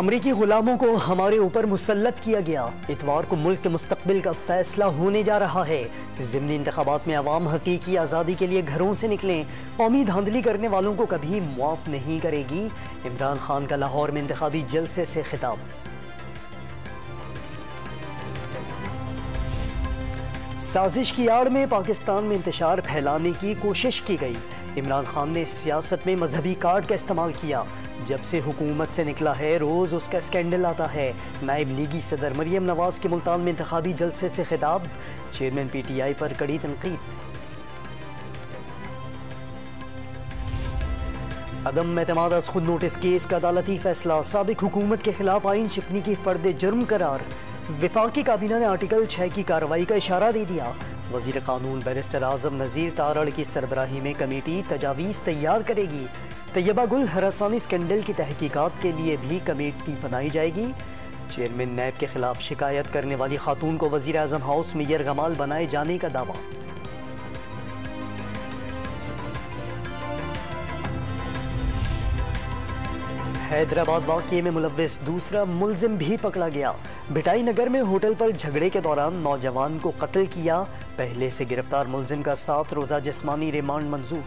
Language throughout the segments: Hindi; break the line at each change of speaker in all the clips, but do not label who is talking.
अमरीकी गुलामों को हमारे ऊपर मुसल्लत किया गया। इतवार को मुल्क के मुस्तकबिल का फैसला होने जा रहा है। ज़िमनी इंतखाबात में अवाम हकीकी आज़ादी के लिए घरों से निकलें। कौमी धांधली करने वालों को कभी मुआफ नहीं करेगी। इमरान खान का लाहौर में इंतखाबी जलसे से खिताब। साजिश की आड़ में पाकिस्तान में इंतशार फैलाने की कोशिश की गई। इमरान खान ने सियासत में मजहबी कार्ड का इस्तेमाल किया। जब से हुकूमत से निकला है रोज उसका स्कैंडल आता है। नायब लीगी सदर मरियम नवाज के मुल्तान में इंतखाबी जलसे से खिताब। चेयरमैन PTI पर कड़ी तनकीद। अदम एतमाद अज़ खुद नोटिस केस का अदालती फैसला। साबिक हुकूमत के खिलाफ आइन शिकनी की फर्द जुर्म करार। विफाकी काबीना ने आर्टिकल 6 की कार्रवाई का इशारा दे दिया। वजीर कानून बैरिस्टर आजम नज़ीर तारड़ की सरबराही में कमेटी तजावीज़ तैयार करेगी। तैयबा गुल हरासानी स्कैंडल की तहकीकात के लिए भी कमेटी बनाई जाएगी। चेयरमैन नैब के खिलाफ शिकायत करने वाली खातून को वजीर आजम हाउस में यरगमाल बनाए जाने का दावा। हैदराबाद वाक़ये में मुलव्विस दूसरा मुल्जिम भी पकड़ा गया। भिटाई नगर में होटल पर झगड़े के दौरान नौजवान को कत्ल किया। पहले से गिरफ्तार मुल्जिम का 7 रोज़ा जिस्मानी रिमांड मंजूर।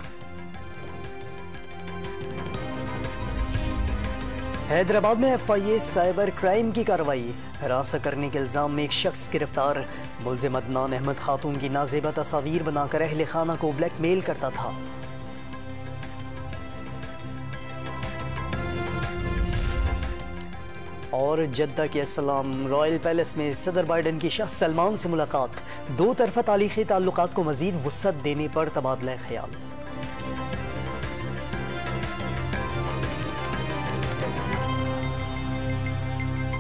हैदराबाद में FIA साइबर क्राइम की कार्रवाई। हरासा करने के इल्जाम में एक शख्स गिरफ्तार। मुल्जिम अदनान अहमद खातून की नाजेबा तस्वीर बनाकर अहले खाना को ब्लैकमेल करता था। और जद्दा के सलाम रॉयल पैलेस में सदर बाइडन की शाह सलमान से मुलाकात। दो तरफा तारीखी ताल्लुकात को मजीद वुसअत देने पर तबादला ख्याल।